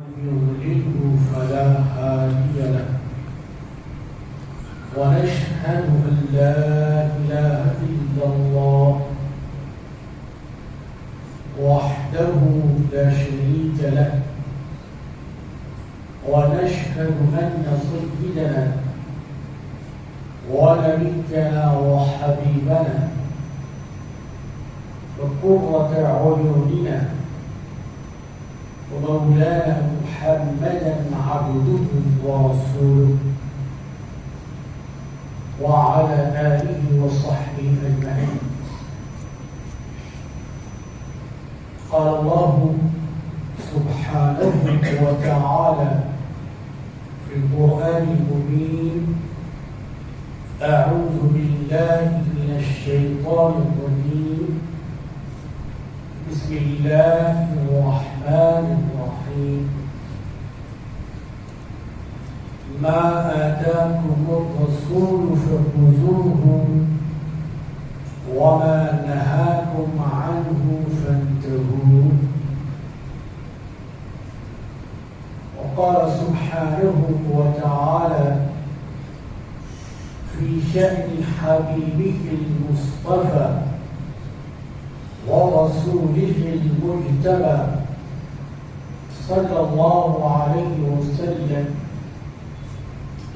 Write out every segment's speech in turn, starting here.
يضلله فلا هادي له ونشهد أن لا إله إلا الله وحده لا شريك له ونشهد أن سيدنا ونبينا وحبيبنا وقرة أعيننا ومولانا محمدا عبده ورسوله وعلى آله وصحبه أجمعين. قال الله سبحانه وتعالى في القرآن المبين: أعوذ بالله من الشيطان الرجيم، بسم الله الرحمن الرحيم. ما آتاكم الرسول فخذوه وما نهاكم عنه فانتهوا. وقال سبحانه وتعالى في شأن حبيبه المصطفى ورسوله المجتبى صلى الله عليه وسلم: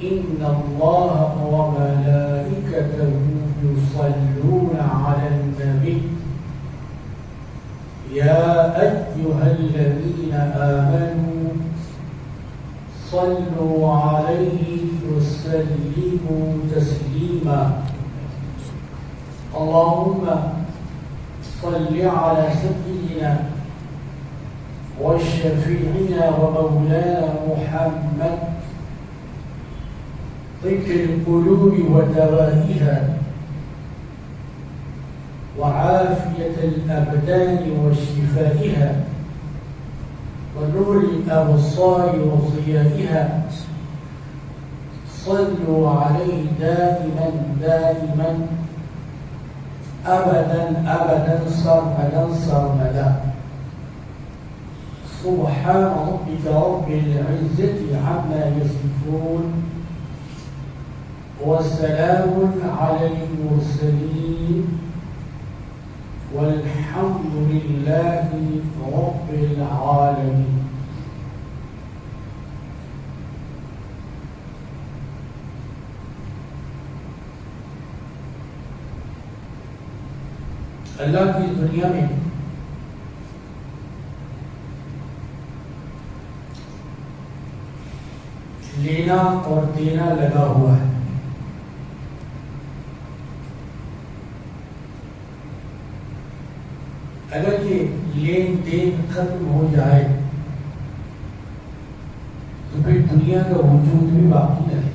إن الله وملائكته يصلون على النبي يا أيها الذين آمنوا صلوا عليه وسلموا تسليما. اللهم صل على سيدنا وشفيعنا ومولانا محمد طب القلوب ودوائها وعافية الأبدان وشفائها ونور الأبصار وضيائها. صلوا عليه دائما دائما أبدا أبدا سرمدا سرمدا. سبحان ربك رب العزة عما يصفون وسلام على المرسلين والحمد لله رب العالمين. اللہ کی دنیا میں لینا اور دینا لگا ہوا ہے. اگر یہ لین دین ختم ہو جائے تو پھر دنیا کا وجود بھی باقی رہے.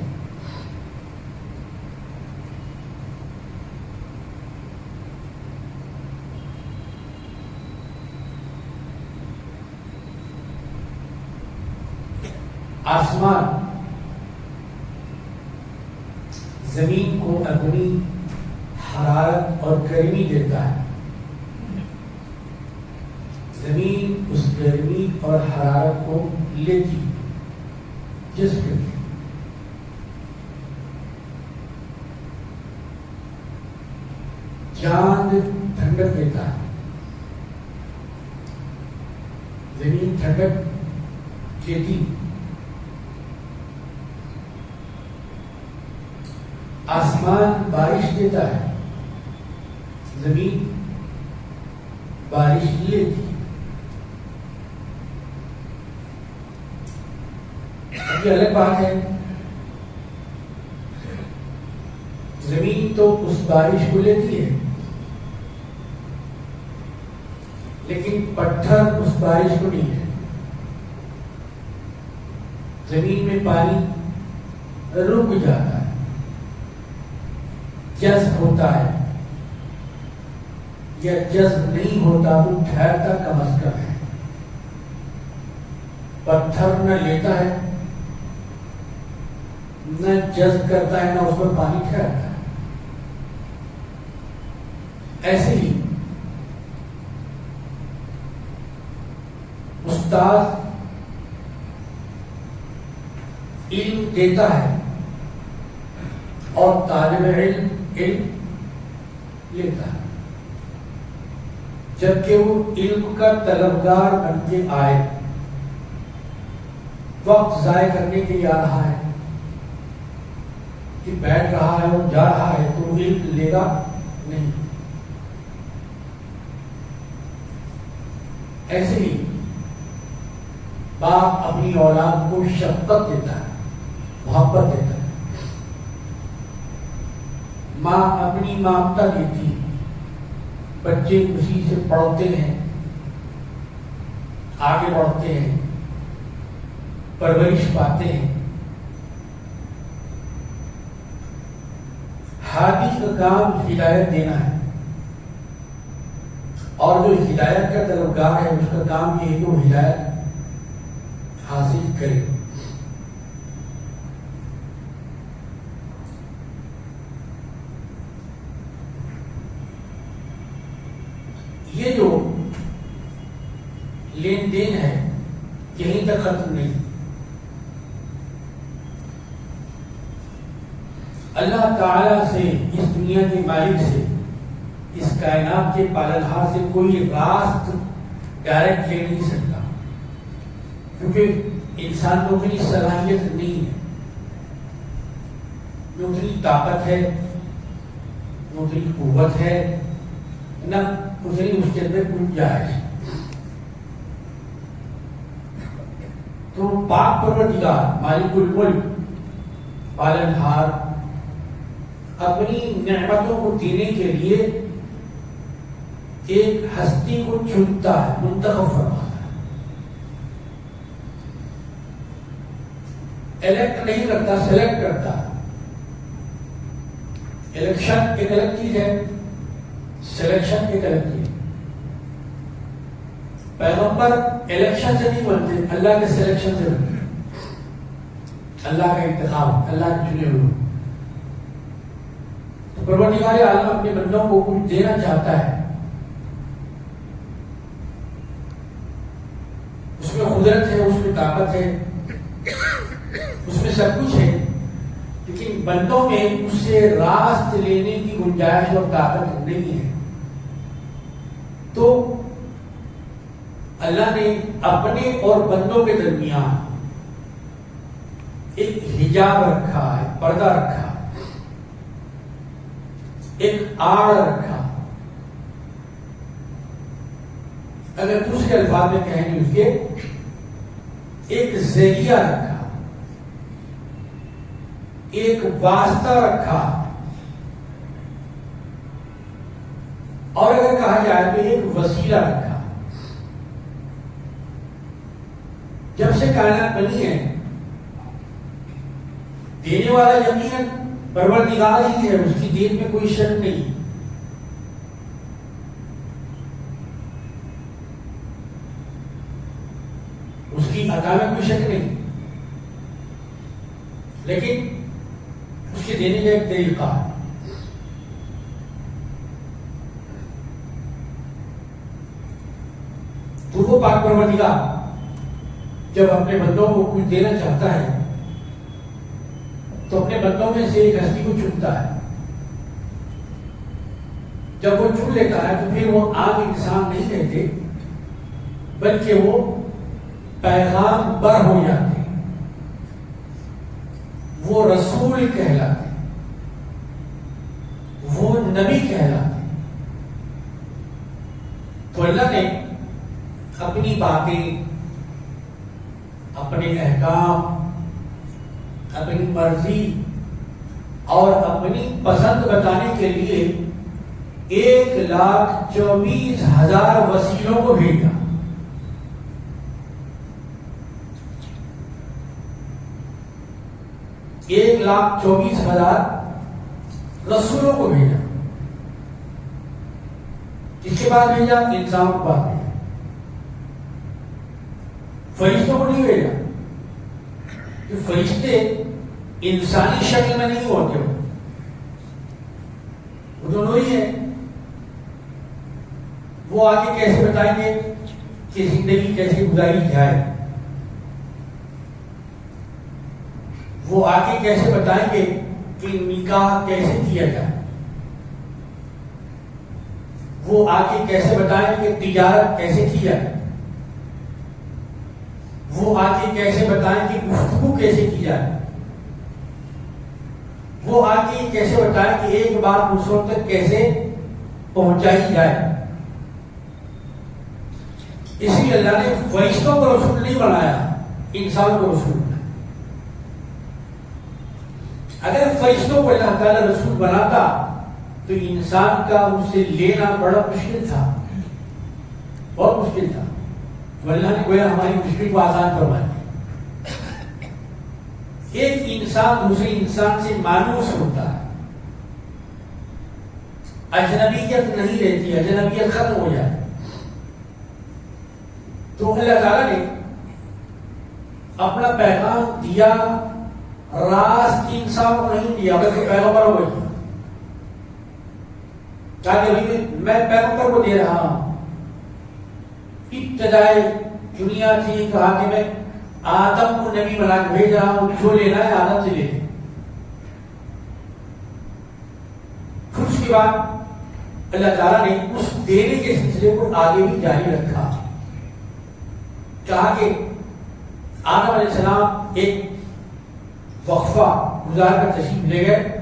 آسمان زمین کو اپنی حرارت اور گرمی دیتا ہے. زمین اس گرمی اور حرارت کو لیتی جسم میں. چاند ٹھنڈک دیتا ہے. زمین ٹھنڈک دیتی. آسمان بارش دیتا ہے. زمین بارش لیتی. یہ الگ بات ہے. زمین تو اس بارش کو لیتی ہے لیکن پتھر اس بارش کو نہیں ہے. زمین میں پانی رک جاتا ہے، جذب ہوتا ہے یا جذب نہیں ہوتا وہ ٹھہرتا کم از کم ہے. پتھر نہ لیتا ہے نہ جذب کرتا ہے نہ اس پر پانی ٹھہرتا ہے. ایسے ہی استاد علم دیتا ہے اور طالب علم علم لیتا ہے، جبکہ وہ علم کا طلبگار بن کے آئے، وقت ضائع کرنے کے لیے آ رہا ہے کہ بیٹھ رہا ہے اور جا رہا ہے تو وہ علم لے گا نہیں۔ ایسے ہی باپ اپنی اولاد کو شفقت دیتا ہے، محبت دیتا ہے، ماں اپنی ممتا دیتی ہے، بچے خوشی سے پڑھتے ہیں، آگے بڑھتے ہیں، پرورش پاتے ہیں۔ ہادی کا کام ہدایت دینا ہے، اور جو ہدایت کا طلبگار ہے اس کا کام یہ ہے کہ وہ ہدایت حاصل کرے۔ یہ جو لین دین ہے یہیں تک ختم نہیں۔ اللہ تعالی سے، اس دنیا کے مالک سے، اس کائنات کے پالنہار سے کوئی راست ڈائریکٹ لے نہیں سکتا، کیونکہ انسان کو اتنی صلاحیت نہیں ہے، نہ اتنی طاقت ہے، نہ اتنی قوت ہے، نہ اتنی اس کے اندر گنجائش۔ تو پاک پروردگار مالک الملک پالنہار اپنی نعمتوں کو دینے کے لیے ایک ہستی کو چنتا ہے، منتخب فرماتا ہے، الیکٹ نہیں کرتا، سلیکٹ کرتا ہے۔ الیکشن ایک الگ چیز ہے، سلیکشن ایک الگ چیز ہے۔ پیغمبر الیکشن سے نہیں بنتے، اللہ کے سلیکشن سے بنتے، اللہ کا انتخاب، اللہ کے چنے ہوئے۔ تو پروردگار عالم اپنے بندوں کو کچھ دینا چاہتا ہے، اس میں قدرت ہے، اس میں طاقت ہے، اس میں سب کچھ ہے، لیکن بندوں میں اس سے راست لینے کی گنجائش اور طاقت نہیں ہے۔ تو اللہ نے اپنے اور بندوں کے درمیان ایک حجاب رکھا ہے، پردہ رکھا، ایک آڑ رکھا، اگر دوسرے الفاظ میں کہیں گے اس کے ایک ذریعہ رکھا، ایک واسطہ رکھا، اور اگر کہا جائے تو ایک وسیلہ رکھا۔ جب سے کائنات بنی ہے دینے والا یقیناً پروردگار ہی ہے، اس کی دین میں کوئی شک نہیں، اس کی عطا میں کوئی شک نہیں، لیکن اس کے دینے کا ایک طریقہ ہے۔ تو وہ پاک پروردگار جب اپنے بندوں کو کچھ دینا چاہتا ہے تو اپنے بندوں میں سے ایک ہستی کو چنتا ہے۔ جب وہ چن لیتا ہے تو پھر وہ عام انسان نہیں رہتے، بلکہ وہ پیغام بر ہو جاتے ہیں، وہ رسول کہلاتے ہیں، وہ نبی کہلاتے ہیں۔ تو اللہ نے اپنی باتیں، اپنے احکام، اپنی مرضی اور اپنی پسند بتانے کے لیے 1,24,000 وسیلوں کو بھیجا۔ 1,24,000 رسولوں کو بھیجا۔ کس کے بعد بھیجا؟ انسان کو بعد بھیجا، فرشتوں کو نہیں بھیجا، کہ فرشتے انسانی شکل میں نہیں ہوتے، وہ دونوں ہی ہیں۔ وہ آگے کیسے بتائیں گے کہ زندگی کیسے گزاری جائے۔ وہ آگے کیسے بتائیں گے کہ نکاح کیسے کیا جائے، وہ آگے کیسے بتائیں کہ تجارت کیسے کی جائے، وہ آگے کیسے بتائیں کہ گفتگو کیسے کی جائے، وہ آگے کیسے بتائیں کہ ایک بات دوسروں تک کیسے پہنچائی جائے۔ اس لیے اللہ نے فرشتوں کو رسول نہیں بنایا، انسان کو رسول بنایا۔ اگر فرشتوں کو اللہ تعالیٰ رسول بناتا تو انسان کا ان سے لینا بڑا مشکل تھا، بہت مشکل تھا۔ تو اللہ نے گویا ہماری مشکل کو آسان فرما دیا۔ ایک انسان دوسرے انسان سے مانوس ہوتا ہے، اجنبیت نہیں رہتی، اجنبیت ختم ہو جاتی۔ تو اللہ تعالیٰ نے اپنا پیغام دیا، راست انسان کو نہیں دیا بلکہ پیغمبر کو دیا۔ کہ میں پیغمبر کو دے رہا ہوں۔ ابتدائی دنیا تھی، کہا کہ میں آدم کو نبی بنا کے بھیج رہا ہوں، جو لینا ہے آدم سے لے لیں۔ پھر اس کے بعد اللہ تعالیٰ نے اس دینے کے سلسلے کو آگے بھی جاری رکھا۔ کہا کہ آدم علیہ السلام ایک وقفہ گزار کر تشریف لے گئے،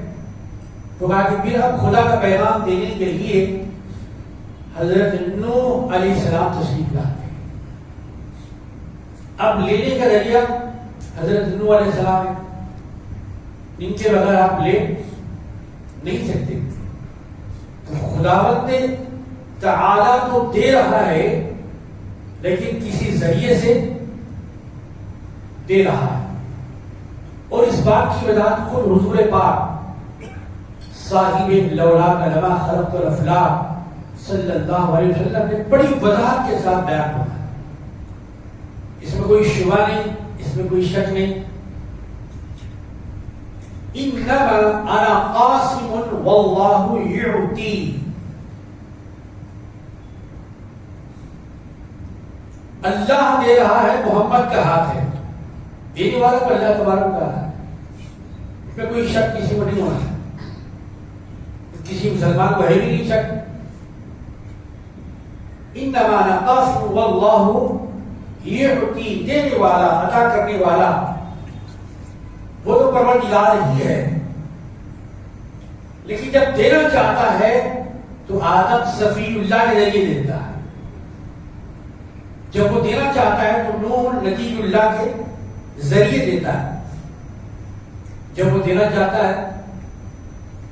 تو کہا کہ پھر اب خدا کا پیغام دینے کے لیے حضرت نوح علیہ السلام تشریف لاتے ہیں۔ اب لینے کا ذریعہ حضرت نوح علیہ السلام ہے، ان کے بغیر آپ لے نہیں سکتے۔ تو خداوند تعالیٰ تو دے رہا ہے لیکن کسی ذریعے سے دے رہا ہے، اور اس بات کی وضاحت خود حضور پاک صاحب لولاک لما خلقت الافلاک صلی اللہ علیہ وسلم نے بڑی وضاحت کے ساتھ بیان کیا۔ اس میں کوئی شبہ نہیں، اس میں کوئی شک نہیں۔ انما انا قاسم واللہ یعطی، اللہ دے رہا ہے، محمد کا ہاتھ ہے، دینے والا تو اللہ تبارک کا ہے۔ اس میں کوئی شک کسی کو نہیں ہونا، کسی مسلمان کو ہے بھی نہیں شک۔ انما انا قاسم واللہ یعطی، دینے والا، عطا کرنے والا وہ تو پروردگار ہی ہے، لیکن جب دینا چاہتا ہے تو آدم صفی اللہ کے ذریعے دیتا ہے، جب وہ دینا چاہتا ہے تو نوح نبی اللہ کے ذریعے دیتا ہے، جب وہ دینا چاہتا ہے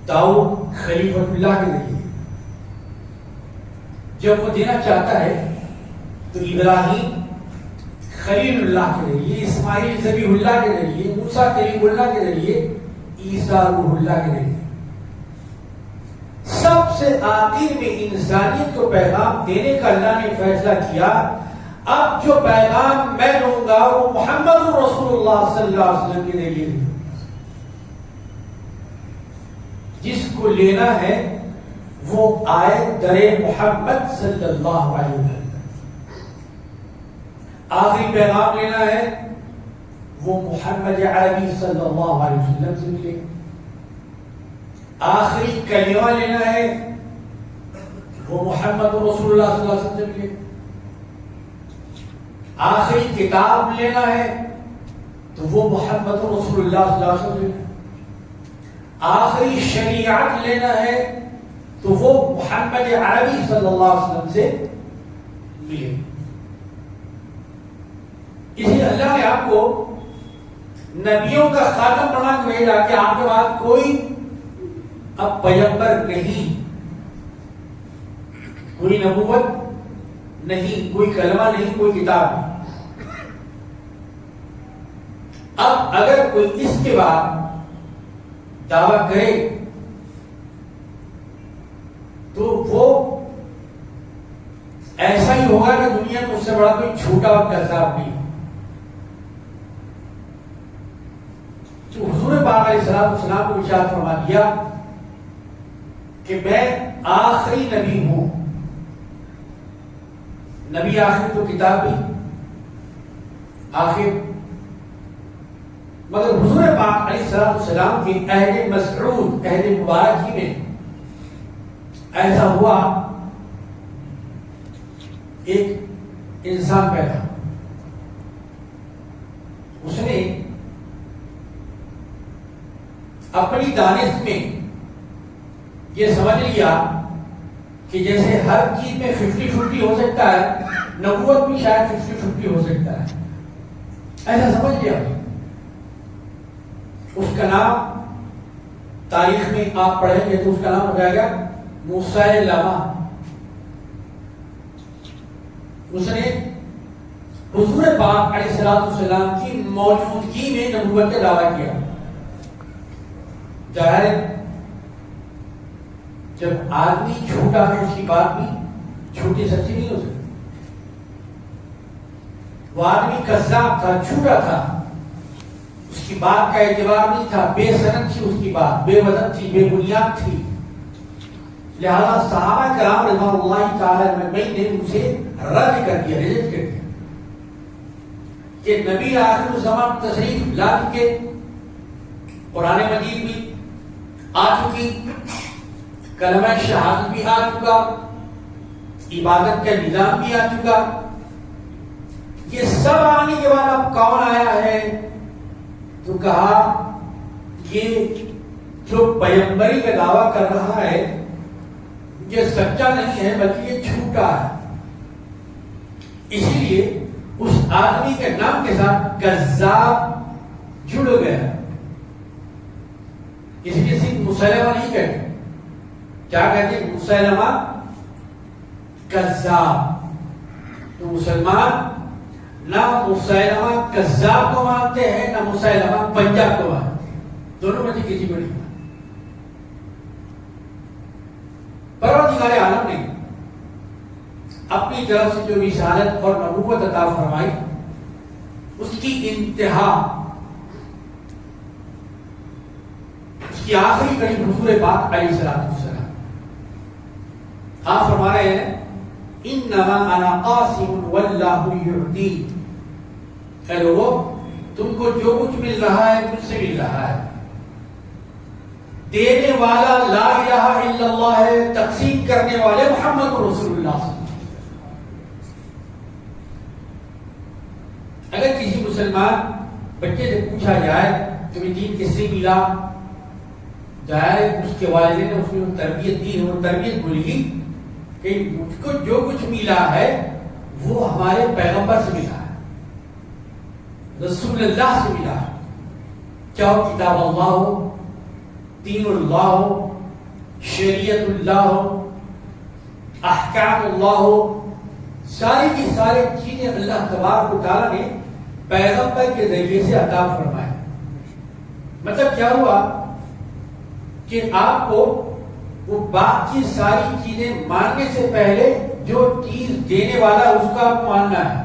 داؤد خلیفۃ اللہ کے ذریعے، جب وہ دینا چاہتا ہے تو ابراہیم خلیل اللہ کے ذریعے، اسماعیل ذبیح اللہ کے ذریعے، موسیٰ کلیم اللہ کے ذریعے، عیسیٰ روح اللہ کے ذریعے۔ سب سے آخر میں انسانیت کو پیغام دینے کا اللہ نے فیصلہ کیا۔ اب جو پیغام میں دوں گا وہ محمد رسول اللہ صلی اللہ علیہ وسلم کے ذریعے، جس کو لینا ہے وہ آئے در محمد صلی اللہ علیہ وسلم۔ آخری پیغام لینا ہے وہ محمد عربی صلی اللہ علیہ وسلم سے ملے۔ آخری کلمہ لینا ہے وہ محمد رسول اللہ صلی اللہ علیہ وسلم سے ملے۔ آخری کتاب لینا ہے تو وہ محمد رسول اللہ صلی اللہ علیہ وسلم سے ملے۔ آخری شریعت لینا ہے تو وہ محمد عربی صلی اللہ علیہ وسلم سے ملے۔ اسی اللہ نے آپ کو نبیوں کا خاتم بنا کے بھیجا کہ آپ کے بعد کوئی اب پیغمبر نہیں، کوئی نبوت نہیں، کوئی کلمہ نہیں، کوئی کتاب نہیں۔ اب اگر کوئی اس کے بعد دعویٰ کرے تو وہ ایسا ہی ہوگا کہ دنیا میں اس سے بڑا کوئی چھوٹا اور کذاب نہیں۔ تو حضور پاک علیہ السلام کو ارشاد فرما دیا کہ میں آخری نبی ہوں۔ نبی آخر تو کتاب بھی آخر، مگر حضور پاک علیہ السلام کے عہد مسعود، عہد مبارک ہی میں ایسا ہوا، ایک انسان پیدا، اس نے اپنی دانش میں یہ سمجھ لیا کہ جیسے ہر چیز میں 50-50 ہو سکتا ہے، نبوت بھی شاید 50-50 ہو سکتا ہے، ایسا سمجھ لیا۔ اس کا نام تاریخ میں آپ پڑھیں گے تو اس کا نام ہو جائے گا مسیلمہ۔ اس نے حضور پاک علیہ السلام کی موجودگی میں نبوت کا دعویٰ کیا۔ ظاہر جب آدمی جھوٹا ہے اس کی بات بھی جھوٹی سچی نہیں ہو سکتی۔ وہ آدمی کذاب تھا، جھوٹا تھا، اس کی بات کا اعتبار نہیں تھا، بے سند تھی اس کی بات، بے وزن تھی، بے بنیاد تھی۔ لہذا صحابہ کرام رضوان اللہ تعالی اجمعین نے اسے رد کر دیا، ریجیکٹ کر دیا کہ نبی آخر الزمان تشریف لا چکے، قرآن مجید بھی آ چکی، کلمہ شہادت بھی آ چکا، عبادت کا نظام بھی آ چکا، یہ سب آنے کے بعد اب کون آیا ہے؟ تو کہا یہ جو پیغمبری کا دعویٰ کر رہا ہے یہ سچا نہیں ہے بلکہ یہ جھوٹا ہے۔ اسی لیے اس آدمی کے نام کے ساتھ کذاب جڑ گیا، اس لیے صرف مسلمہ نہیں کہتے، کیا کہتے ہیں؟ مسلمہ کذاب۔ تو مسلمان نہ مسلمہ کذاب کو مانتے ہیں نہ مسلمہ پنجاب کو مانتے ہیں، دونوں میں سے کسی کو نہیں مانتے۔ پروردگار عالم نے اپنی طرف سے جو رسالت اور نبوت عطا فرمائی اس کی انتہا، اس کی آخری کڑی حضور پاک علیہ السلام۔ آپ فرما رہے ہیں انما انا قاسم واللہ یعطی، اے لوگوں تم کو جو کچھ مل رہا ہے مجھ سے مل رہا ہے، دینے والا لا الہ الا اللہ ہے، تقسیم کرنے والے محمد رسول اللہ صلی اللہ علیہ وسلم۔ اگر کسی مسلمان بچے سے پوچھا جائے تمہیں دین کس سے ملا، جائے اس کے والدین نے اس کو تربیت دی ہے، وہ تربیت بولی کہ مجھ کو جو کچھ ملا ہے وہ ہمارے پیغمبر سے ملا ہے، رسول اللہ سے ملا ہے، چاہے کتاب اللہ ہو، دین اللہ ہو، شریعت اللہ ہو، احکام اللہ ہو، ساری کی ساری چیزیں اللہ تبارک و تعالیٰ نے پیغمبر کے ذریعے سے عطا فرمائے۔ مطلب کیا ہوا کہ آپ کو وہ باقی ساری چیزیں ماننے سے پہلے جو چیز دینے والا اس کا آپ ماننا ہے۔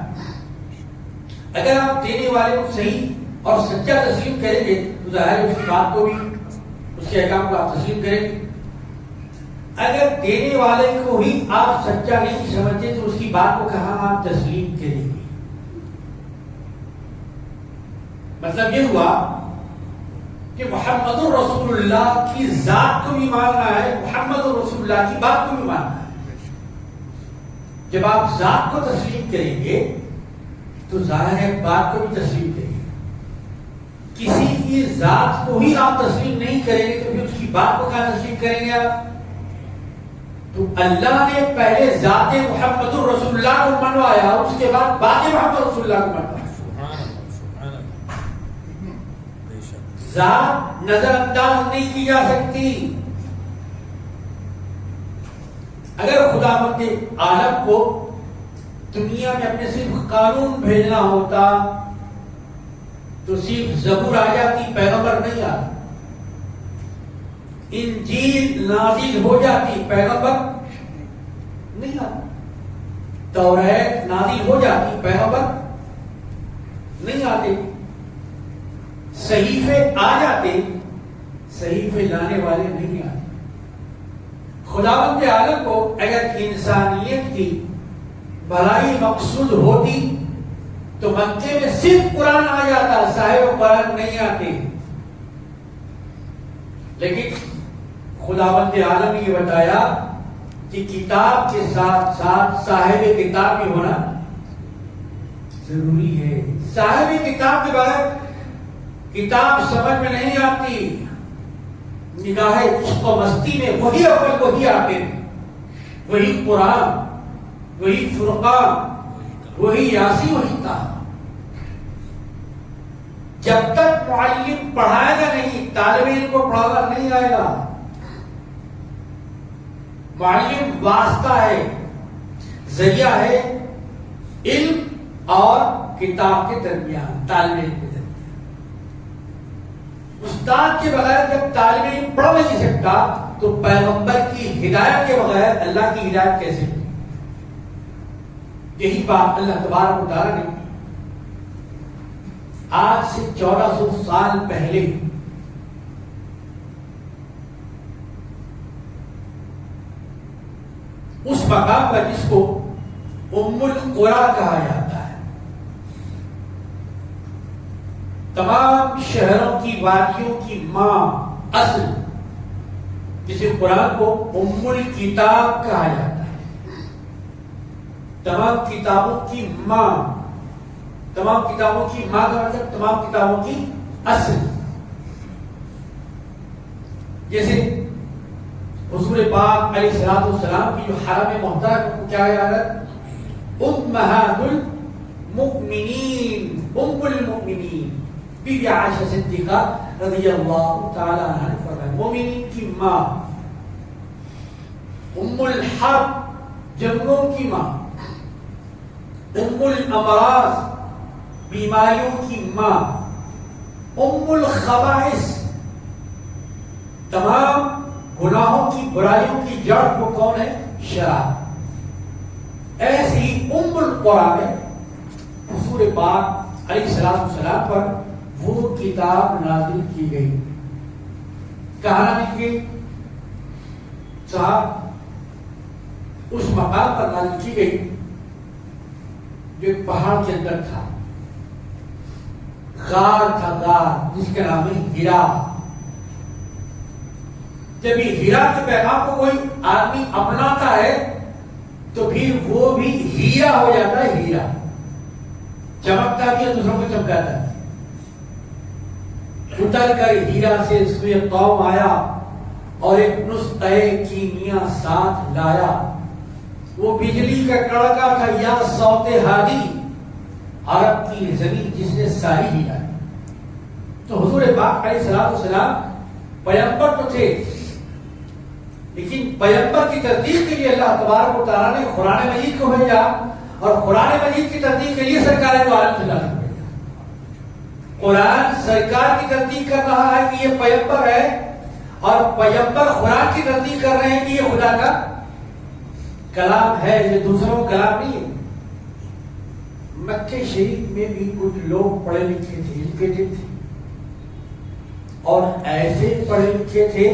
اگر آپ دینے والے کو صحیح اور سچا تسلیم کریں گے تو ظاہر ہے اس کی بات کو بھی، اس کے احکام کو آپ تسلیم کریں گے۔ اگر دینے والے کو ہی آپ سچا نہیں سمجھتے تو اس کی بات کو کہاں آپ تسلیم کریں گے؟ مطلب یہ ہوا کہ محمد رسول اللہ کی ذات کو بھی ماننا ہے، محمد رسول اللہ کی بات کو بھی ماننا ہے۔ جب آپ ذات کو تسلیم کریں گے تو ظاہر ہے بات کو بھی تسلیم کریں گے۔ کسی کی ذات کو ہی آپ تسلیم نہیں کریں گے تو پھر اس کی بات کو کہاں تسلیم کریں گے آپ؟ تو اللہ نے پہلے ذات محمد رسول اللہ کو منوایا اور اس کے بعد بات محمد رسول اللہ کو منوایا۔ ذات نظر انداز نہیں کی جا سکتی۔ اگر خدا مند عالم کو دنیا میں اپنے صرف قانون بھیجنا ہوتا تو صرف زبور آ جاتی، پیغمبر نہیں آتی، انجیل نازل ہو جاتی، پیغمبر نہیں آتی، توریت نازل ہو جاتی، پیغمبر نہیں آتے، صحیفے آ جاتے، صحیفے لانے والے نہیں آتے۔ خداوند عالم کو اگر انسانیت کی بھلائی مقصود ہوتی تو مکے میں صرف قرآن آ جاتا، صاحب قرآن نہیں آتے. لیکن خداوند عالم نے یہ بتایا کہ کتاب کے ساتھ ساتھ صاحب کتاب بھی ہونا ضروری ہے. صاحب کتاب کے بغیر کتاب سمجھ میں نہیں آتی. نگاہ عشق و مستی میں وہی اول وہی آتے، وہی قرآن، وہی فرقان، وہی یاسی، وہی تا. جب تک معلم پڑھائے گا نہیں، طالب علم کو پڑھانا نہیں آئے گا. معلم واسطہ ہے، ذریعہ ہے علم اور کتاب کے درمیان، طالب علم کے درمیان. استاد کے بغیر جب طالب علم پڑھ نہیں سکتا تو پیغمبر کی ہدایت کے بغیر اللہ کی ہدایت کیسے ہوگی؟ یہی بات اللہ تبارک و تعالیٰ نے آج سے 1400 سال پہلے اس مقام پر جس کو ام القریٰ کہا جاتا ہے، تمام شہروں کی وادیوں کی ماں، اصل جسے قرآن کو ام الکتاب کہا جاتا ہے، تمام کتابوں کی ماں. تمام کتابوں کی ماں کا مطلب تمام کتابوں کی اصل. جیسے حضور پاک علیہ الصلوۃ والسلام کی جو حرم محترمہ کو کیا یاد ہے؟ امہات المؤمنین، ام المؤمنین بی بی عائشہ صدیقہ رضی اللہ تعالی عنہا نے فرمایا مومنین کی ماں، ام الحرب جنگوں کی ماں، ام الامراض بیماریوں کی ماں، ام الخبائث تمام گناہوں کی برائیوں کی جڑ کو کون ہے؟ شراب. ایسی ام القریٰ میں حضور پاک علیہ السلام پر وہ کتاب نازل کی گئی. کہاں نازل کی؟ صاحب اس مقام پر نازل کی گئی جو ایک پہاڑ کے اندر تھا، غار تھا، غار جس کا نام ہے ہیرا. جب یہ ہیرا کے پیغام کو کوئی آدمی اپناتا ہے تو پھر وہ بھی ہیرا ہو جاتا ہے. ہیرا چمکتا بھی ہے، دوسروں کو چمکاتا ہے. اتر کر ہیرا سے سوئے قوم آیا اور ایک نسخہ کیمیا ساتھ لایا. وہ بجلی کا کڑکا تھا یا صوت ہادی، عرب کی زمین جس نے ساری ہلائی. تو حضور پاک علیہ السلام پیغمبر تو تھے، لیکن پیغمبر کی تصدیق کے لیے اللہ تبارک و تعالیٰ نے قرآن مجید کو بھیجا، اور قرآن مجید کی تصدیق کے لیے سرکار دو عالم صلی اللہ علیہ وسلم بھیجا. قرآن سرکار کی تصدیق کر رہا ہے کہ یہ پیغمبر ہے، اور پیغمبر قرآن کی تصدیق کر رہے ہیں کہ یہ خدا کا کلام ہے، یہ دوسروں کا کلام نہیں ہے. مکہ شریف میں بھی کچھ لوگ پڑھے لکھے تھے، ایجوکیٹڈ تھے، اور ایسے پڑھے لکھے تھے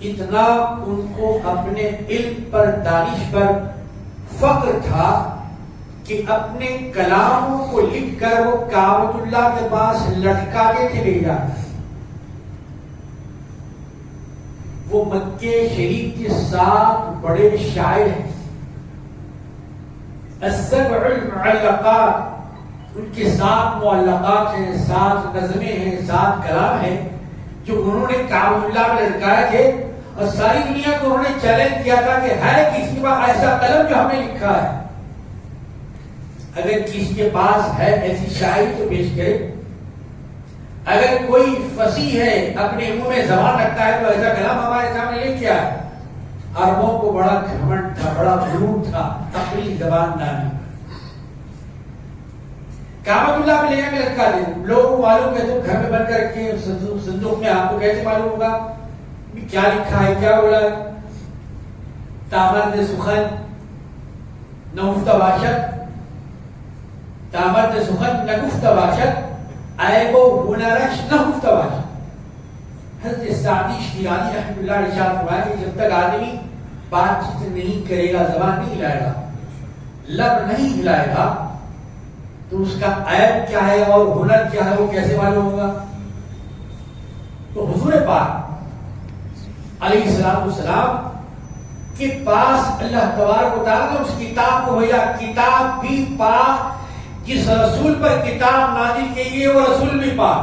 اتنا ان کو اپنے علم پر، دانش پر فخر تھا کہ اپنے کلاموں کو لکھ کر وہ کعبۃ اللہ کے پاس لٹکا کے تھے لے جاتے. وہ مکہ شریف کے 7 بڑے شاعر ہیں، السبع المعلقات، ان کے 7 معلقات ہیں، 7 نظمیں ہیں، 7 کلام ہیں جو انہوں نے کعبۃ اللہ میں لٹکائے تھے. اور ساری دنیا کو انہوں نے چیلنج کیا تھا کہ ہے کسی کے پاس ایسا قلم جو ہم نے لکھا ہے؟ اگر کسی کے پاس ہے ایسی شاعری تو پیش کرے. اگر کوئی فصیح ہے، اپنے منہ میں زبان رکھتا ہے، تو ایسا کلام ہمارے سامنے لے کے آئے. عربوں کو بڑا گھمنڈ تھا، بڑا غرور تھا اپنی زبان دانی. کعبۃ اللہ میں لے جا کے لٹکا دے. لوگ معلوم کہتے گھر میں بند کر رکھے صندوق میں، آپ کو کیسے معلوم ہوگا کیا لکھا ہے، کیا بولا؟ تامرد سخن نگفت باشد، تامرد سخن نگفت باشد، عیب و ہنرش نگفت باشد. حضرت سعدی شیرازی رحمۃ اللہ علیہ ارشاد فرمایا کہ جب تک آدمی بات چیت نہیں کرے گا، زبان نہیں ہلائے گا، لب نہیں ہلائے گا، تو اس کا عیب کیا ہے اور ہنر کیا ہے وہ کیسے معلوم ہوگا؟ تو حضور پاک علیہ السلام کے پاس اللہ تبارک و تعالیٰ نے اس کتاب کو بھیجا. کتاب بھی پاک، جس رسول پر کتاب نازل کی گئی وہ رسول بھی پاک.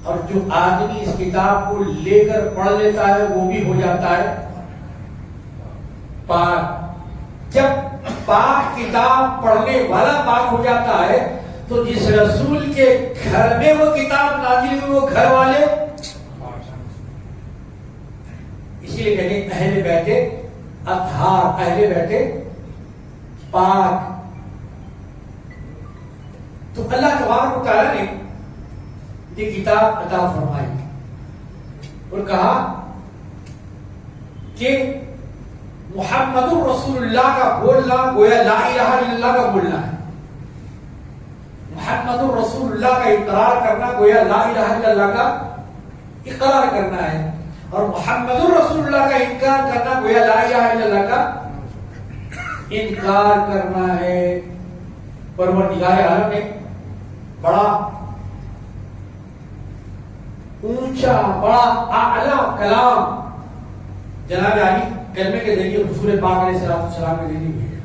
اور جو آدمی اس کتاب کو لے کر پڑھ لیتا ہے وہ بھی ہو جاتا ہے پاک. جب پاک کتاب پڑھنے والا پاک ہو جاتا ہے تو جس رسول کے گھر میں وہ کتاب نازل ہوئی وہ گھر والے، اسی لیے کہتے ہیں اہل بیت اطہار، اہل بیت پاک. تو اللہ تبارک و تعالیٰ نے یہ کتاب عطا فرمائی اور کہا کہ محمد الرسول اللہ کا بولنا گویا لا الہ الا اللہ کا بولنا ہے. محمد الرسول اللہ کا اقرار کرنا گویا لا الہ الا اللہ کا اقرار کرنا ہے، اور محمد الرسول اللہ کا انکار کرنا گویا لا الہ الا اللہ کا انکار کرنا ہے. پروردگار عالم نے بڑا اونچا، بڑا اعلیٰ کلام جناب علی کلمے کے ذریعے حضور پاک علیہ السلام کے ذریعے بھیجا.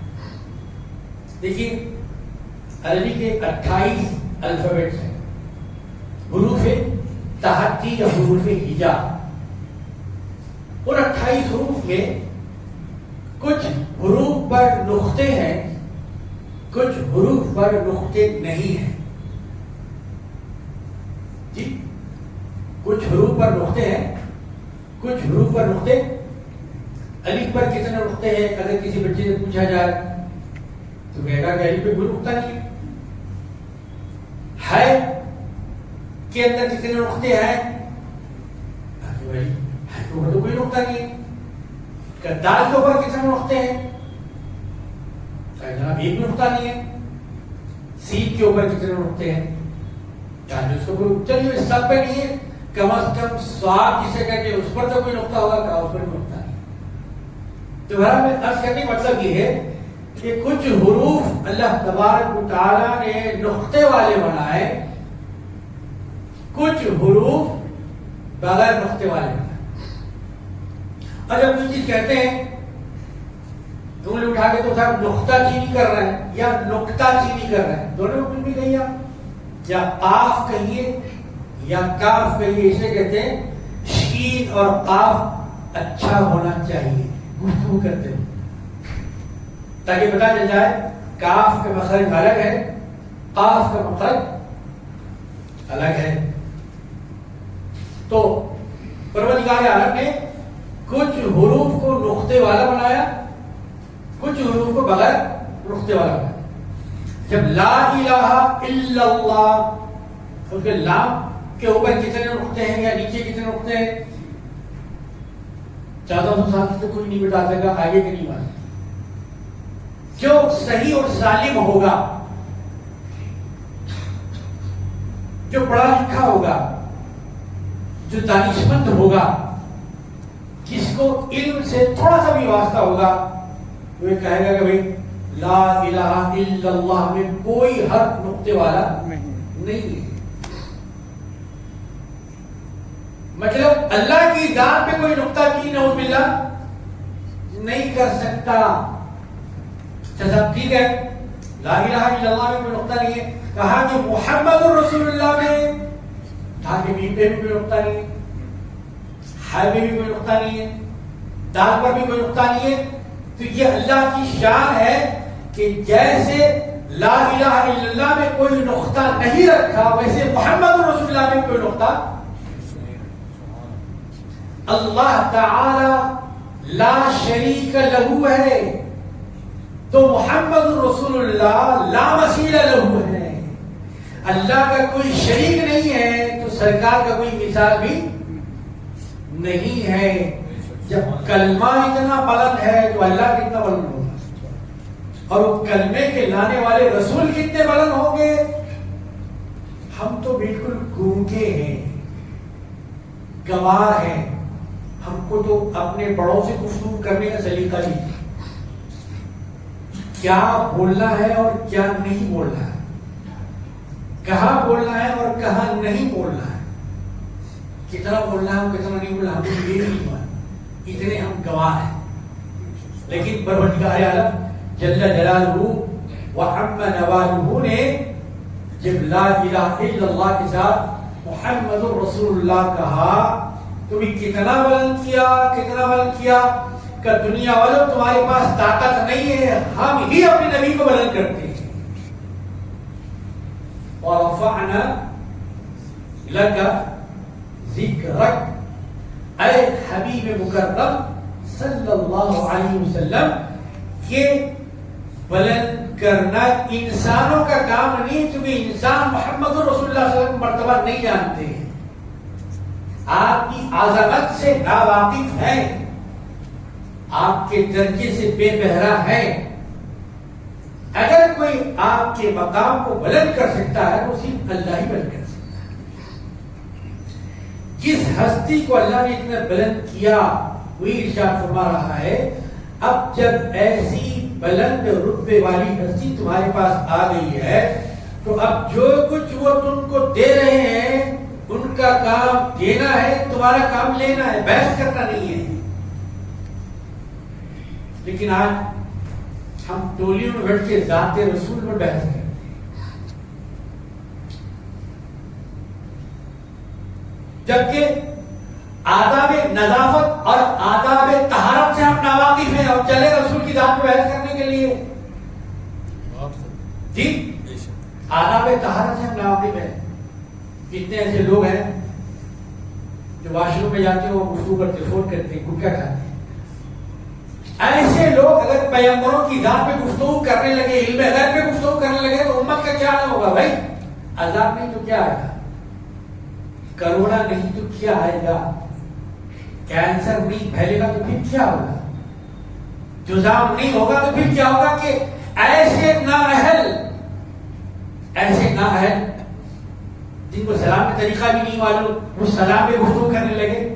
دیکھیے عربی کے 28 الفابیٹس ہیں، حروف تحتی یا حروف ہجا. اور 28 حروف میں کچھ حروف پر نقطے ہیں، کچھ حروف پر نقطے نہیں ہیں. جی کچھ حروف پر نقطے ہیں، کچھ حروف پر نقطے. الف پر کتنے نقطے ہیں؟ اگر کسی بچے سے پوچھا جائے تو کہے گا کہ الف پہ کوئی نقطہ نہیں ہے. کے اندر کتنے نقطے ہیں؟ تو کوئی نقطہ نہیں ہے. دال کے اوپر کتنے نقطے ہیں؟ جناب ایک نقطہ نہیں ہے. سین کے اوپر کتنے نقطے ہیں؟ اس کو کوئی چلیے سب پہ نہیں ہے، کم از کم سواد جسے کہتے ہیں اس پر تو کوئی نقطہ ہوگا، اس پر نقطہ نہیں. تو میں عرض کرنے کا مطلب یہ ہے کہ کچھ حروف اللہ تبارک و تعالیٰ نے نقطے والے بنائے، کچھ حروف بغیر نقطے والے بنائے. اور جب کوئی چیز کہتے ہیں انگلی اٹھا کے تو صاحب نقطہ چینی کر رہے ہیں یا نقطہ چینی کر رہے ہیں، دونوں میں بھی کہیے آپ، یا قاف کہیے یا کاف کہیے، اسے کہتے ہیں شین اور قاف اچھا ہونا چاہیے گفتگو کرتے ہیں، تاکہ پتا چل جائے کاف کا مخرج الگ ہے، قاف کا مخرج الگ ہے. تو پروردگار عالم نے کچھ حروف کو نقطے والا بنایا، کچھ حروف کو بغیر نقطے والا بنایا. جب لا الہ الا اللہ، اس کے لام کے اوپر کتنے نقطے ہیں یا نیچے کتنے نقطے ہیں؟ 1400 سال سے کوئی نہیں بتا سکے گا آگے کی نہیں بات. جو صحیح اور سالم ہوگا، جو پڑھا لکھا ہوگا، جو دانشمند ہوگا، جس کو علم سے تھوڑا سا بھی واسطہ ہوگا، وہ یہ کہے گا کہ بھائی لا الہ الا اللہ میں کوئی حرف نقطے والا نہیں ہے. مطلب اللہ کی ذات پہ کوئی نقطہ کی نعوذ باللہ نہیں کر سکتا. ٹھیک ہے، لا الہ الا اللہ میں کوئی نقطہ نہیں ہے. کہا کہ محمد الرسول اللہ میں، کہا کہ میم پہ بھی کوئی نقطہ نہیں ہے، ہائے میں بھی کوئی نقطہ نہیں ہے، دال پر بھی کوئی نقطہ نہیں ہے. تو یہ اللہ کی شان ہے کہ جیسے لا الہ الا اللہ میں کوئی نقطہ نہیں رکھا، ویسے محمد رسول اللہ میں کوئی نقطہ. اللہ تعالی لا شریک لہو ہے تو محمد رسول اللہ لا مثیل لہو ہے. اللہ کا کوئی شریک نہیں ہے تو سرکار کا کوئی مثال بھی نہیں ہے. جب کلمہ اتنا بلند ہے تو اللہ کتنا بلند ہوگا، اور وہ کلمے کے لانے والے رسول کتنے بلند ہوں گے. ہم تو بالکل گونگے ہیں، گوار ہیں، ہم کو تو اپنے بڑوں سے گفتگو کرنے کا سلیقہ نہیں. کیا بولنا ہے اور کیا نہیں بولنا ہے، کہاں بولنا ہے اور کہاں نہیں بولنا ہے، کتنا بولنا ہے اور کتنا نہیں بولنا ہے، ہمیں یہ نہیں معلوم، اتنے ہم گواہ ہیں. لیکن پروردگار عالم جل جلالہ وعم نوالہ نے جب لا الہ الا اللہ کے ساتھ محمد رسول اللہ کہا تو بھی کتنا بلند کیا کہ دنیا والوں تمہارے پاس طاقت نہیں ہے، ہم ہی اپنے نبی کو بلند کرتے ہیں. ورفعنا لك ذکرک، اے حبیب مکرم صلی اللہ علیہ وسلم، یہ بلند کرنا انسانوں کا کام نہیں، کیونکہ انسان محمد رسول اللہ صلی اللہ علیہ وسلم مرتبہ نہیں جانتے ہیں، آپ کی عظمت سے ناواقف ہیں، آپ کے درجے سے بے بہرا ہے. اگر کوئی آپ کے مقام کو بلند کر سکتا ہے تو صرف اللہ ہی بلند کر سکتا ہے. جس ہستی کو اللہ نے اتنا بلند کیا وہی ارشاد فرما رہا ہے، اب جب ایسی بلند رتبے والی ہستی تمہارے پاس آ گئی ہے تو اب جو کچھ وہ تم کو دے رہے ہیں ان کا کام دینا ہے، تمہارا کام لینا ہے، بحث کرنا نہیں ہے. لیکن آج ہم ٹولیوں میں بیٹھ کے ذات رسول پر بحث کرتے ہیں، جبکہ آداب نظافت اور آداب طہارت سے ہم ناواقف ہیں اور چلے رسول کی ذات پر بحث کرنے کے لیے. جی آداب طہارت سے ہم ناواقف ہیں. کتنے ایسے لوگ ہیں جو واش روم میں جاتے ہیں، وہ گفتگو کرتے، فون کرتے ہیں، گٹکا کھاتے ہیں. ایسے لوگ اگر پیغمبروں کی ذات پہ گفتگو کرنے لگے، علم غیب پہ گفتگو کرنے لگے تو امت کا کیا نہ ہوگا؟ بھائی عذاب نہیں تو کیا آئے گا، کرونا نہیں تو کیا آئے گا، کینسر نہیں پھیلے گا تو پھر کیا ہوگا، جزام نہیں ہوگا تو پھر کیا ہوگا؟ کہ ایسے نااہل جن کو سلام کا طریقہ بھی نہیں معلوم وہ سلام پہ گفتگو کرنے لگے،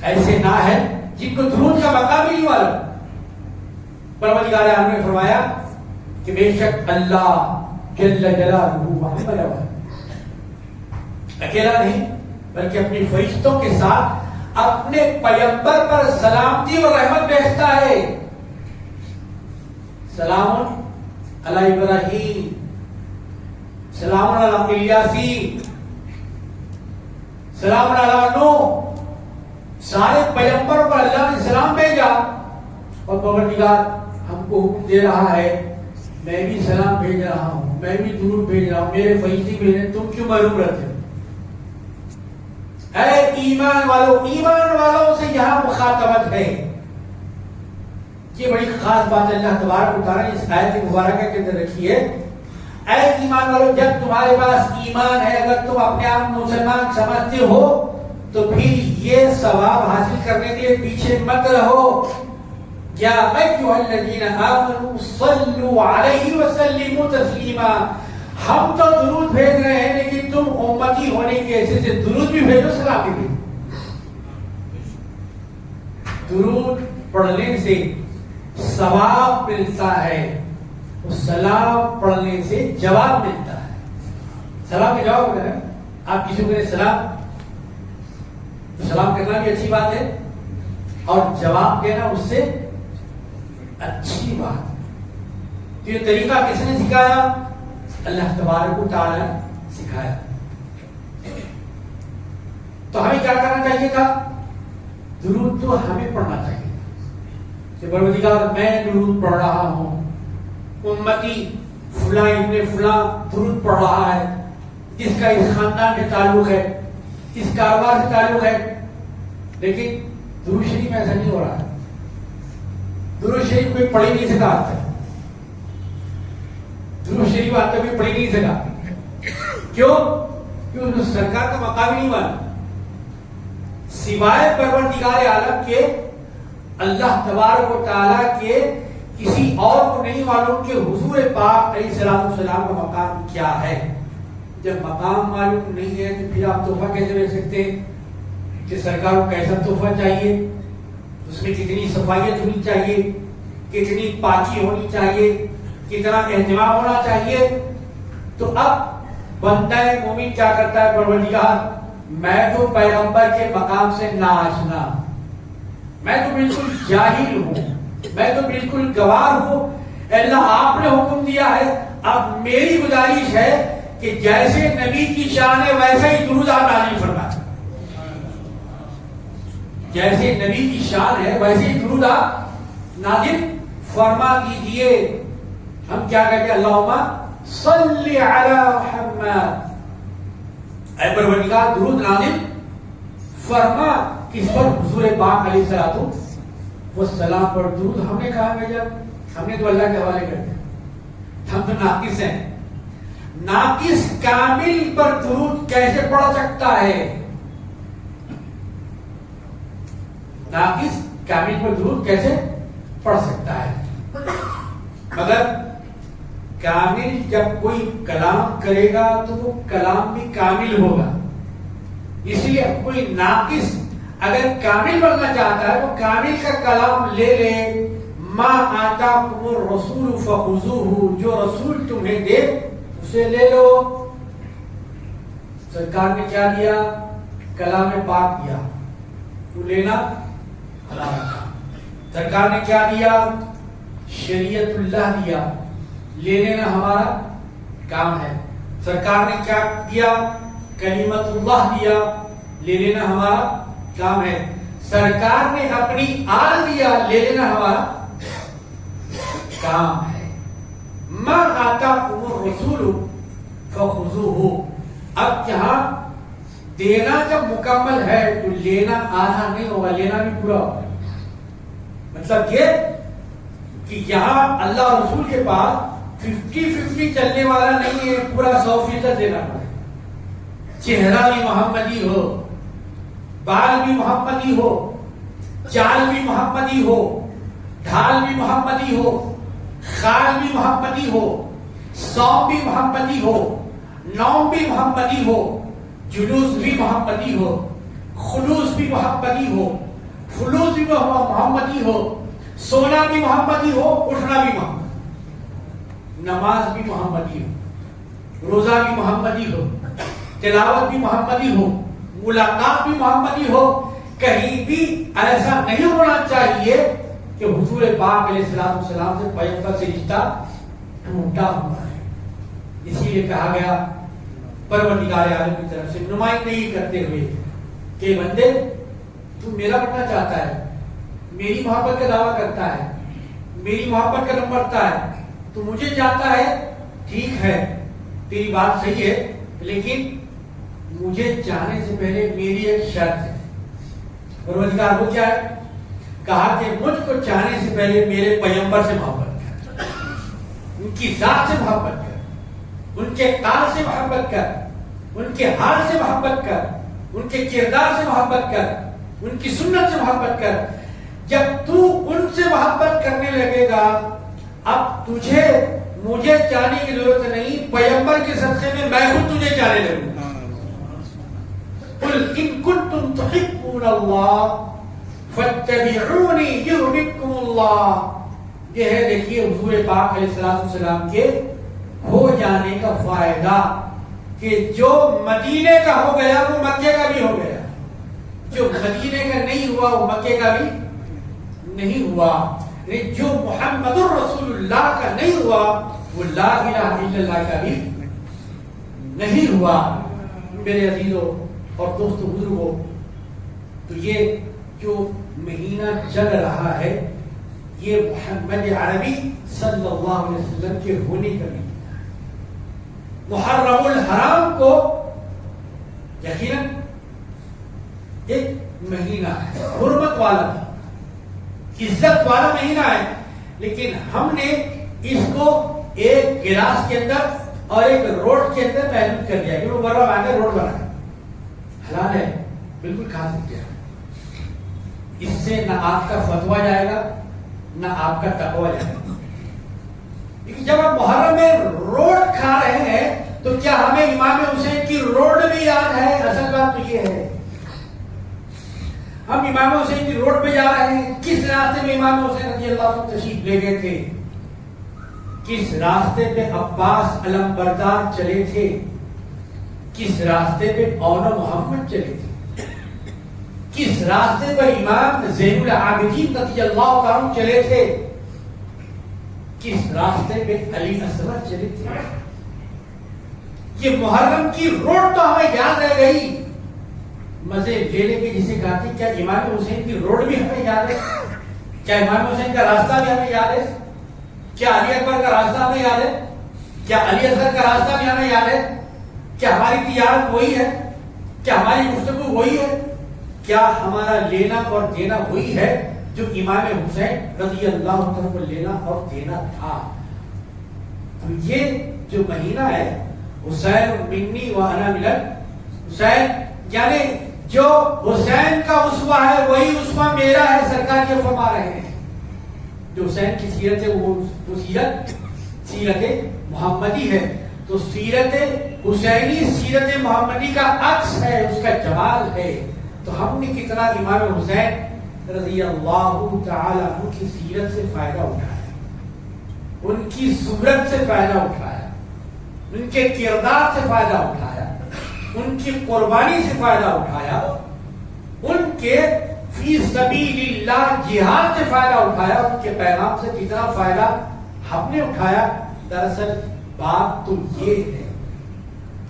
ایسے نااہل جن کو درود کا مقام بھی نہیں معلوم. پروردگار عالم نے فرمایا کہ بے شک اللہ جل جلالہ اکیلا نہیں بلکہ اپنی فرشتوں کے ساتھ اپنے پیغمبر پر سلامتی اور رحمت بھیجتا ہے. سلام علی ابراہیم، سلام علی الیاسین، سلام علی نوح، سارے پیغمبروں پر اللہ نے سلام بھیجا. اور پروردگار ہم کو حکم دے رہا ہے میں بھی سلام بھیج رہا ہوں، میں بھی درود بھیج رہا ہوں، میرے فرشتے بھیج رہے ہیں، تم کیوں محروم رہتے ہو؟ اے ایمان والوں سے یہاں مخاطبت ہے. یہ بڑی خاص بات اللہ تبارک و تعالیٰ نے اس آیت مبارکہ کے اندر رکھی ہے. اے ایمان والوں، جب تمہارے پاس ایمان ہے، اگر تم اپنے آپ مسلمان سمجھتے ہو تو پھر یہ ثواب حاصل کرنے کے لیے پیچھے مت رہو. یا ایھا الذین آمنوا صلوا علیہ وسلموا تسلیما، ہم تو درود بھیج رہے ہیں لیکن تم امتی ہونے کے حیثیت سے درود بھی بھیجو، سلام بھی بھیجو. درود پڑھنے سے ثواب ملتا ہے، سلام پڑھنے سے جواب ملتا ہے. سلام کا جواب ہے آپ کسی کو کریں سلام، سلام کرنا بھی اچھی بات ہے اور جواب دینا اس سے اچھی بات. تو یہ طریقہ کس نے سکھایا؟ اللہ تبارک و تعالی نے سکھایا. تو ہمیں کیا کرنا چاہیے تھا؟ درود تو ہمیں پڑھنا چاہیے کہ پروردگار میں درود پڑھ رہا ہوں، امتی فلاں ابن فلاں درود پڑھ رہا ہے، جس کا اس خاندان سے تعلق ہے، اس کاروبار سے تعلق ہے. لیکن درود شریف میں ایسا نہیں ہو رہا ہے. درود شریف کوئی پڑھ ہی نہیں سکا آج تک. درود شریف آج تک کوئی پڑھ ہی نہیں سکا. کیوں؟ کیوں سرکار کا مقام ہی نہیں بنا. سوائے پروردگار عالم کے اللہ تبارک و تعالیٰ کے کسی اور کو نہیں معلوم کہ حضور پاک علیہ السلام کا مقام کیا ہے. جب مقام معلوم نہیں ہے تو پھر آپ تحفہ کیسے دے سکتے ہیں کہ سرکار کو کیسا تحفہ چاہیے، اس میں کتنی صفائیت ہونی چاہیے، کتنی پاکی ہونی چاہیے، کتنا اہتمام ہونا چاہیے. تو اب بندہ مومن کیا کرتا ہے؟ پروردگار میں تو پیغمبر کے مقام سے ناآشنا، میں تو بالکل جاہل ہوں، میں تو بالکل گوار ہوں. اللہ آپ نے حکم دیا ہے، اب میری گزارش ہے کہ جیسے نبی کی شان ہے ویسے ہی درود آپ نازل فرمائیں. جیسے نبی کی شان ہے ویسے ہی درود آپ نازل فرما دیجئے. ہم کیا کہتے ہیں؟ اللہم صلی علی محمد، اے پروردگار درود نازل فرما. کس پر؟ حضور پاک علیہ الصلوۃ والسلام پر درود. ہم نے کہا کہ جب ہم نے تو اللہ کے حوالے کر دیا، ہم تو ناقص ہیں. ناقص کامل پر درود کیسے پڑھ سکتا ہے؟ ناقص کامل پر درود کیسے پڑھ سکتا ہے؟ مگر کامل جب کوئی کلام کرے گا تو وہ کلام بھی کامل ہوگا. اس لیے کوئی ناقص اگر کامل بننا چاہتا ہے تو کامل کا کلام لے لے. ما آتاکم الرسول فخذوہ، جو رسول تمہیں دے اسے لے لو. سرکار نے کیا دیا؟ کلام پاک دیا، تو لینا حلال تھا. سرکار نے کیا دیا؟ شریعت اللہ دیا، لے لینا ہمارا کام ہے. سرکار نے کیا دیا؟ کلمت اللہ دیا، لے لینا ہمارا کام ہے. سرکار نے اپنی آل دیا، لے لینا ہمارا کام ہے. ما آتاکم الرسول فخذوہ. اب یہاں دینا جب مکمل ہے تو لینا آدھا نہیں ہوگا، لینا بھی پورا ہوگا. مطلب یہ کہ یہاں اللہ رسول کے پاس 50-50 چلنے والا نہیں ہے، پورا 100% دینا پڑے. چہرہ بھی محمدی ہو، بال بھی محمدی ہو، چال بھی محمدی ہو، ڈھال بھی محمدی ہو، خال بھی محمدی ہو، صوم بھی محمدی ہو، نوم بھی محمدی ہو، جلوس بھی محمدی ہو، خلوص بھی محمدی ہو، فلوس بھی محمدی ہو، سونا بھی محمدی ہو، اٹھنا بھی محمدی، نماز بھی محمدی ہو، روزہ بھی محمدی ہو، تلاوت بھی محمدی ہو، ملاقات بھی محمدی ہو. کہیں بھی ایسا نہیں ہونا چاہیے کہ حضور پاک علیہ السلام سے پیغمبر سے رشتہ ٹوٹا ہوا ہے. اسی لیے کہا گیا پروردگار عالم کی طرف سے نمائندگی کرتے ہوئے کہ بندے تو میرا بننا چاہتا ہے، میری محبت کا دعویٰ کرتا ہے، میری محبت کا نمبر رکھتا ہے، تو مجھے چاہتا ہے، ٹھیک ہے تیری بات صحیح ہے، لیکن مجھے چاہنے سے پہلے میری ایک شرط ہے. پروردگار وہ کیا ہے؟ کہا کہ مجھ کو چاہنے سے پہلے میرے پیغمبر سے محبت کر، ان کی ذات سے محبت کر، ان کے قال سے محبت کر، ان کے حال سے محبت کر، ان کے کردار سے محبت کر، ان کی سنت سے محبت کر. جب تو ان سے محبت کرنے لگے گا اب تجھے مجھے چاہنے کی ضرورت نہیں، پیغمبر کے صدقے میں خود تجھے چاہنے لگوں گا. قل ان کنتم تحبون اللہ فاتبعونی یحببکم اللہ. یہ ہے دیکھیے حضور پاک علیہ السلام کے ہو جانے کا فائدہ کہ جو مدینے کا ہو گیا وہ مکے کا بھی ہو گیا، جو مدینے کا نہیں ہوا وہ مکے کا بھی نہیں ہوا، جو محمد الرسول اللہ کا نہیں ہوا وہ لا الہ الا اللہ کا بھی نہیں ہوا. میرے عزیزوں اور دوستو بزرگوں، تو یہ جو مہینہ چل رہا ہے یہ محمد عربی صلی اللہ علیہ وسلم کے ہونے کا مہینہ ہے. محرم الحرام کو یقیناً ایک مہینہ ہے، حرمت والا مہینہ، عزت والا مہینہ ہے، لیکن ہم نے اس کو ایک گلاس کے اندر اور ایک روڈ کے اندر محدود کر دیا کہ وہ بڑا آگے روڈ بنا ہے. حلال ہے، بالکل کھا سکتے ہیں. اس سے نہ آپ کا فتویٰ جائے گا نہ آپ کا تقویٰ جائے گا. لیکن جب آپ محرم میں روڈ کھا رہے ہیں تو کیا ہمیں امام حسین کی روڈ بھی یاد ہے؟ اصل بات تو یہ ہے ہم امام حسین کی روڈ پہ جا رہے ہیں. کس راستے میں امام حسین رضی اللہ عنہ تشریف لے گئے تھے؟ کس راستے پہ عباس علمبردار چلے تھے؟ کس راستے پہ اون محمد چلے تھے؟ کس راستے پر امام زین العابدین رضی اللہ عنہ چلے تھے؟ کس راستے پہ علی اصغر چلے تھے؟ یہ محرم کی روڈ تو ہمیں یاد رہ گئی. مزے لے لے کے جسے کہتے کیا امام حسین کی روڈ بھی ہمیں یاد ہے؟ کیا امام حسین کا راستہ بھی ہمیں یاد ہے؟ کیا علی اکبر کا راستہ ہمیں یاد ہے؟ کیا علی اصغر کا راستہ بھی ہمیں یاد ہے؟ کیا ہماری تجارت وہی ہے؟ کیا ہماری گفتگو وہی ہے؟ کیا ہمارا لینا اور دینا وہی ہے جو امام حسین رضی اللہ عنہ کو لینا اور دینا تھا؟ تو یہ جو مہینہ ہے حسین منی و انا من حسین، یعنی جو حسین کا اسوہ ہے وہی اسوہ میرا ہے. سرکار یہ فرما رہے ہیں جو حسین کی سیرت ہے وہ سیرت محمدی ہے. تو سیرت حسینی سیرت محمدی کا عکس ہے، اس کا جمال ہے. تو ہم نے کتنا امام حسین رضی اللہ تعالی عنہ کی سیرت سے فائدہ اٹھایا، ان کی صورت سے فائدہ اٹھایا، ان کے کردار سے فائدہ اٹھایا، ان کی قربانی سے فائدہ اٹھایا، ان کے فی سبیل اللہ جہاد سے فائدہ اٹھایا، ان کے پیغام سے کتنا فائدہ ہم نے اٹھایا. دراصل بات تو یہ ہے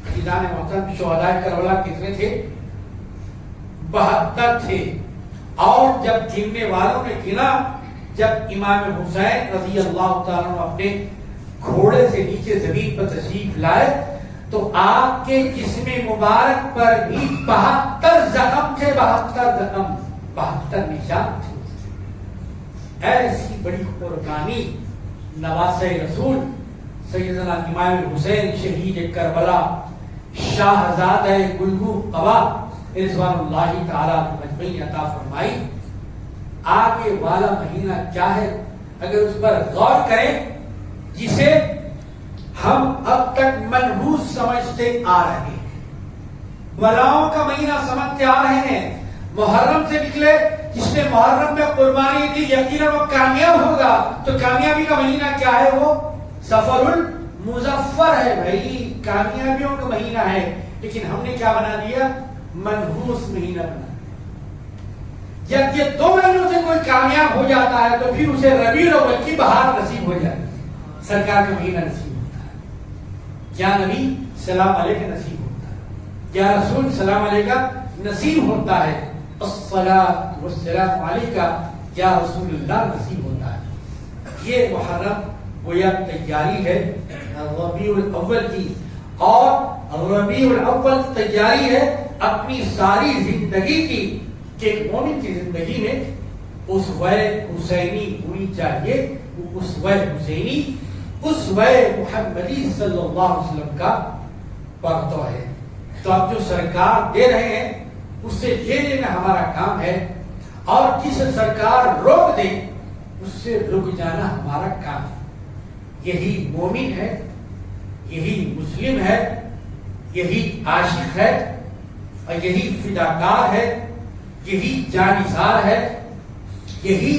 خزان محترم شہداء کربلا کتنے تھے؟ 72 تھے. اور جب گننے والوں نے گنا، جب امام حسین رضی اللہ تعالیٰ اپنے گھوڑے سے نیچے زمین پر تشریف لائے تو آپ کے جسم مبارک پر بھی 72 زخم تھے. 72 زخم، 72 نشان تھے. ایسی بڑی قربانی نواسہ رسول سیدنا امام حسین شہید کربلا شاہزادہ گلگو قبا رضوان اللہ تعالیٰ مجمعین عطا فرمائی. آگے والا مہینہ کیا ہے اگر اس پر غور کریں، جسے ہم اب تک منحوس سمجھتے آ رہے ہیں، بلاؤں کا مہینہ سمجھتے آ رہے ہیں. محرم سے نکلے، جس نے محرم میں قربانی دی یقیناً وہ کامیاب ہوگا. تو کامیابی کا مہینہ کیا ہے؟ وہ سفر المظفر ہے. بھائی کامیابیوں کا مہینہ ہے، لیکن ہم نے کیا بنا دیا؟ منحوس مہینہ بنا. جب یہ 2 مہینوں سے کوئی کامیاب ہو جاتا ہے تو پھر اسے ربیع الاول کی بہار نصیب ہو جاتی ہے، سرکار کا مہینہ نصیب ہوتا ہے. یا نبی سلام علیہ کا نصیب ہوتا ہے، یا رسول سلام علیہ کا نصیب ہوتا ہے، الصلاۃ والسلام علیہ کا یا رسول اللہ نصیب ہوتا ہے. یہ محرم گویا تیاری ہے ربیع الاول کی، اور ربیع الاول تیاری ہے اپنی ساری زندگی کی کہ ایک مومن کی زندگی میں اسوہ حسینی ہونی چاہیے. وہ اسوہ حسینی اسوہ محمدی صلی اللہ علیہ وسلم کا پرتو ہے. تو اب جو سرکار دے رہے ہیں اس سے لے لینا ہمارا کام ہے، اور جس سرکار روک دے اس سے رک جانا ہمارا کام ہے. یہی مومن ہے، یہی مسلم ہے، یہی عاشق ہے، اور یہی فداکار ہے، یہی جانثار ہے، یہی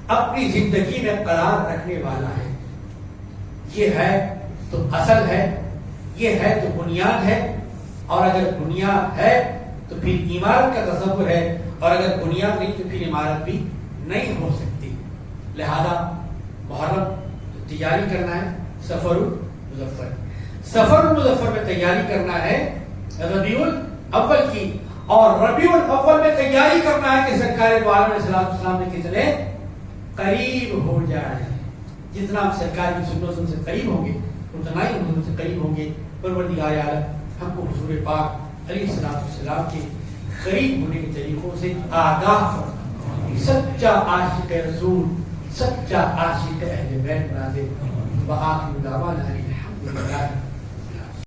اپنی زندگی میں قرار رکھنے والا ہے. یہ ہے تو اصل ہے، یہ ہے تو بنیاد ہے. اور اگر بنیاد ہے تو پھر عمارت کا تصور ہے، اور اگر بنیاد نہیں تو پھر عمارت بھی نہیں ہو سکتی. لہذا محرم تیاری کرنا ہے سفر المظفر، سفر المظفر میں تیاری کرنا ہے ربیع الاول کی، اور ربیع الاول میں تیاری کرنا ہے کہ سرکار دو عالم علیہ السلام نے کتنے قریب ہو جائے. جتنا ہم سرکار کی سنت سے قریب ہوں گے اتنا ہی حضور سے قریب ہوں گے. پروردگار عالم ہم کو حضور پاک علیہ السلام کے قریب ہونے کے طریقوں سے آگاہ فرما. سچا عاشق رسول، سچا عاشق اہل بیت بنا دے. وآخر دعوانا الحمدللہ